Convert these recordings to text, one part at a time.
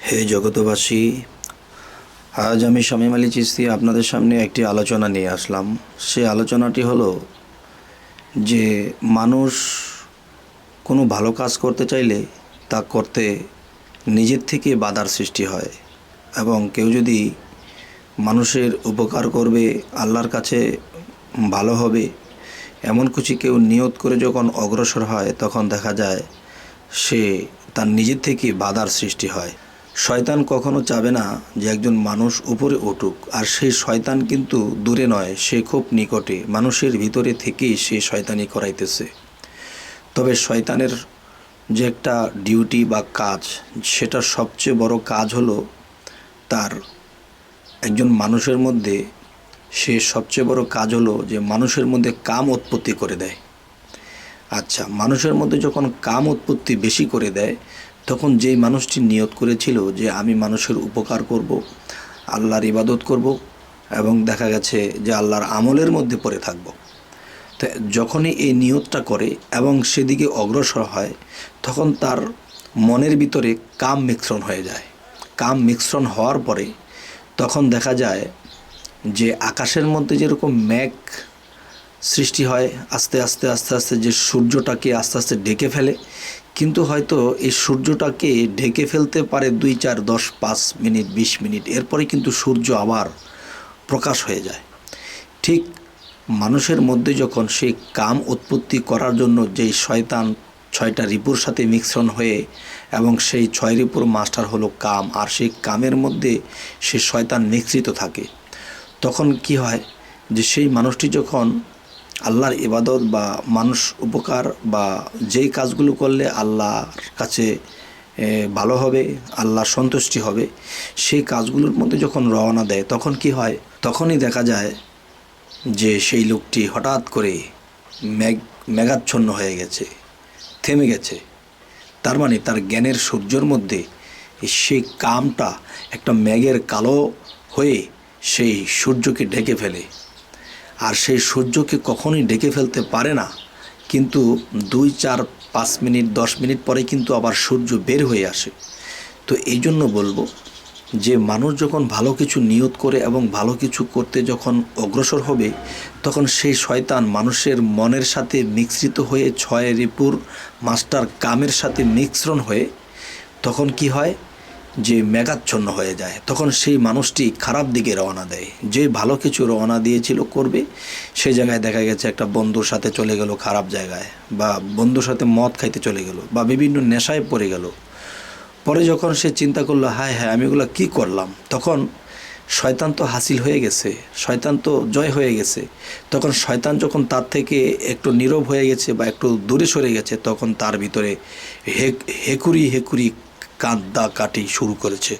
হে জগতবাসী, আজ আমি শামীম আলী চিশতি আপনাদের সামনে একটি আলোচনা নিয়ে আসলাম। সেই আলোচনাটি হলো যে মানুষ কোনো ভালো কাজ করতে চাইলে তা করতে নিজের থেকে বাধার সৃষ্টি হয়, এবং কেউ যদি মানুষের উপকার করবে, আল্লাহর কাছে ভালো হবে, এমন কিছু কেউ নিয়ত করে যখন অগ্রসর হয়, তখন দেখা যায় সে তার নিজের থেকে বাধার সৃষ্টি হয়। শয়তান কখনো চাবে না যে একজন মানুষ উপরে উঠুক, আর সেই শয়তান কিন্তু দূরে নয়, সে খুব নিকটে, মানুষের ভিতরে থেকেই সে শয়তানি করাইতেছে। তবে শয়তানের যে একটা ডিউটি বা কাজ, সেটা সবচেয়ে বড় কাজ হলো তার একজন মানুষের মধ্যে, সে সবচেয়ে বড় কাজ হলো যে মানুষের মধ্যে কাম উৎপত্তি করে দেয়। আচ্ছা, মানুষের মধ্যে যখন কাম উৎপত্তি বেশি করে দেয়, তখন যেই মানুষটি নিয়ত করেছিল যে আমি মানুষের উপকার করব, আল্লাহর ইবাদত করব, এবং দেখা গেছে যে আল্লাহর আমলের মধ্যে পড়ে থাকব, তো যখনই এই নিয়তটা করে এবং সেদিকে অগ্রসর হয়, তখন তার মনের ভিতরে কাম মিশ্রণ হয়ে যায়। কাম মিশ্রণ হওয়ার পরে তখন দেখা যায় যে আকাশের মধ্যে যেরকম মেঘ সৃষ্টি হয়, আস্তে আস্তে আস্তে আস্তে যে সূর্যটাকে আস্তে আস্তে ঢেকে ফেলে, কিন্তু হয়তো এই সূর্যটাকে ঢেকে ফেলতে পারে 2, 4, 10, 5 মিনিট, 20 মিনিট, এরপরে কিন্তু সূর্য আবার প্রকাশ হয়ে যায়। ঠিক মানুষের মধ্যে যখন সেই কাম উৎপত্তি করার জন্য যেই শয়তান 6টা রিপুর সাথে মিশ্রণ হয়ে, এবং সেই 6 রিপুর মাস্টার হলো কাম, আর সেই কামের মধ্যে সে শয়তান নিঃসৃত থাকে, তখন কি হয় যে সেই মানুষটি যখন আল্লাহর ইবাদত বা মানুষ উপকার বা যেই কাজগুলো করলে আল্লাহর কাছে ভালো হবে, আল্লাহর সন্তুষ্টি হবে, সেই কাজগুলোর মধ্যে যখন রওনা দেয়, তখন কি হয়, তখনই দেখা যায় যে সেই লোকটি হঠাৎ করে মেঘাচ্ছন্ন হয়ে গেছে, থেমে গেছে। তার মানে তার জ্ঞানের সূর্যের মধ্যে সেই কামটা একটা মেঘের কালো হয়ে সেই সূর্যকে ঢেকে ফেলে। আর সেই সূর্যকে কখনোই ঢেকে ফেলতে পারে না, কিন্তু 2, 4, 5 মিনিট, 10 মিনিট পরে কিন্তু আবার সূর্য বের হয়ে আসে। তো এই জন্য বলবো যে মানুষ যখন ভালো কিছু নিয়ত করে এবং ভালো কিছু করতে যখন অগ্রসর হবে, তখন সেই শয়তান মানুষের মনের সাথে মিশ্রিত হয়ে 6 রিপুর মাস্টার কামের সাথে মিশ্রণ হয়ে তখন কি হয় যে মেঘাচ্ছন্ন হয়ে যায়। তখন সেই মানুষটি খারাপ দিকে রওনা দেয়। যে ভালো কিছু রওনা দিয়েছিল করবে, সেই জায়গায় দেখা গেছে একটা বন্ধুর সাথে চলে গেল খারাপ জায়গায়, বা বন্ধুর সাথে মদ খাইতে চলে গেল, বা বিভিন্ন নেশায় পড়ে গেল। পরে যখন সে চিন্তা করলো, হায় হায় আমি এগুলো কী করলাম, তখন শয়তান তো হাসিল হয়ে গেছে, শয়তান তো জয় হয়ে গেছে। তখন শয়তান যখন তার থেকে একটু নীরব হয়ে গেছে বা একটু দূরে সরে গেছে, তখন তার ভিতরে হেকুরি হেকুরি কাঁদা কাটি শুরু করেছে।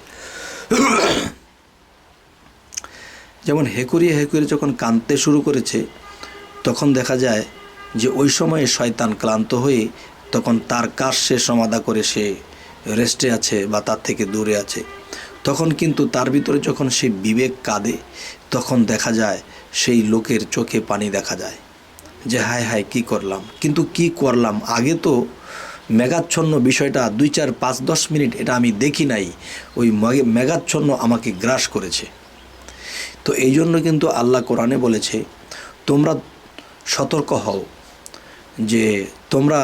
যেমন হেকুরি হেকুরি যখন কাঁদতে শুরু করেছে, তখন দেখা যায় যে ওই সময়ে শয়তান ক্লান্ত হয়ে তখন তার কাজ সে সমাধা করে সে রেস্টে আছে বা তার থেকে দূরে আছে। তখন কিন্তু তার ভিতরে যখন সে বিবেক কাঁদে, তখন দেখা যায় সেই লোকের চোখে পানি দেখা যায় যে হায় হায় কী করলাম। কিন্তু কি করলাম, আগে তো মেঘাচ্ছন্ন বিষয়টা 2, 4, 5, 10 মিনিট এটা আমি দেখি নাই, ওই মেঘাচ্ছন্ন আমাকে গ্রাস করেছে। তো এই জন্য কিন্তু আল্লাহ কোরআনে বলেছে, তোমরা সতর্ক হও যে তোমরা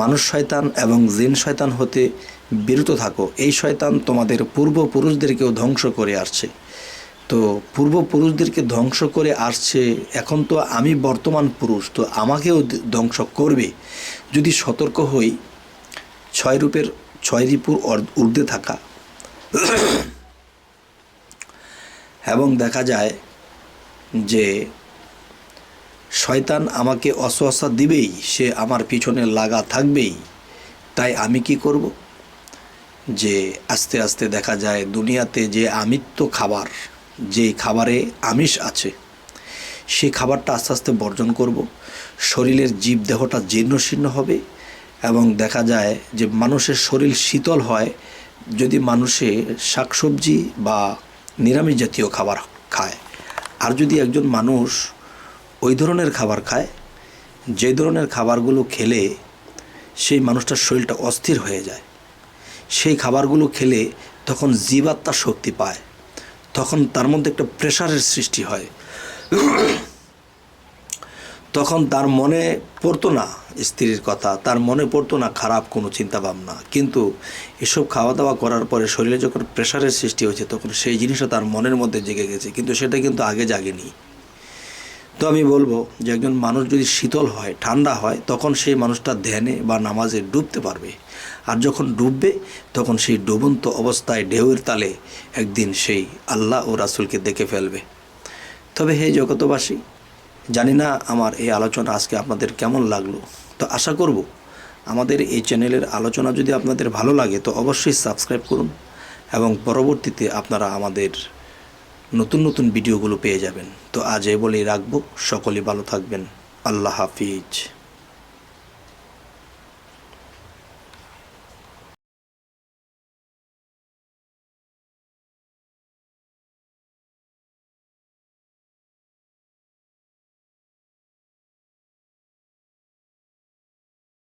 মানুষ শয়তান এবং জিন শয়তান হতে বিরত থাকো। এই শয়তান তোমাদের পূর্বপুরুষদেরকেও ধ্বংস করে আসছে। তো পূর্বপুরুষদেরকে ধ্বংস করে আসছে, এখন তো আমি বর্তমান পুরুষ, তো আমাকেও ধ্বংস করবে। যদি সতর্ক হই, 6 রিপুর ঊর্ধ্বে থাকা, এবং দেখা যায় যে শয়তান আমাকে অসহসা দিবেই, সে আমার পিছনে লাগা থাকবেই। তাই আমি কি করব, যে আস্তে আস্তে দেখা যায় দুনিয়াতে যে আমিত্ব খাবার, যে খাবারে আমিষ আছে, সেই খাবারটা আস্তে আস্তে বর্জন করব। শরীরের জীব দেহটা জীর্ণশীর্ণ হবে, এবং দেখা যায় যে মানুষের শরীর শীতল হয় যদি মানুষে শাকসবজি বা নিরামিষ জাতীয় খাবার খায়। আর যদি একজন মানুষ ওই ধরনের খাবার খায়, যে ধরনের খাবারগুলো খেলে সেই মানুষটার শরীরটা অস্থির হয়ে যায়, সেই খাবারগুলো খেলে তখন জীবাত্মা শক্তি পায়, তখন তার মধ্যে একটা প্রেশারের সৃষ্টি হয়। তখন তার মনে পড়তো না স্ত্রীর কথা, তার মনে পড়তো না খারাপ কোনো চিন্তাভাবনা। কিন্তু এসব খাওয়া দাওয়া করার পরে শরীরে যখন প্রেশারের সৃষ্টি হয়েছে তখন সেই জিনিসটা তার মনের মধ্যে জেগে গেছে, কিন্তু সেটা কিন্তু আগে জাগেনি। তো আমি বলবো যে একজন মানুষ যদি শীতল হয়, ঠান্ডা হয়, তখন সেই মানুষটা ধ্যানে বা নামাজে ডুবতে পারবে। আর যখন ডুববে তখন সেই ডুবন্ত অবস্থায় ঢেউয়ের তালে একদিন সেই আল্লাহ ও রাসূলকে দেখে ফেলবে। তবে হে জগতবাসী, জানি না আমার এই আলোচনা আজকে আপনাদের কেমন লাগলো। তো আশা করব আমাদের এই চ্যানেলের আলোচনা যদি আপনাদের ভালো লাগে তো অবশ্যই সাবস্ক্রাইব করুন, এবং পরবর্তীতে আপনারা আমাদের নতুন নতুন ভিডিওগুলো পেয়ে যাবেন। তো আজ এই বলেই রাখবো, সকলেই ভালো থাকবেন। আল্লাহ হাফিজ।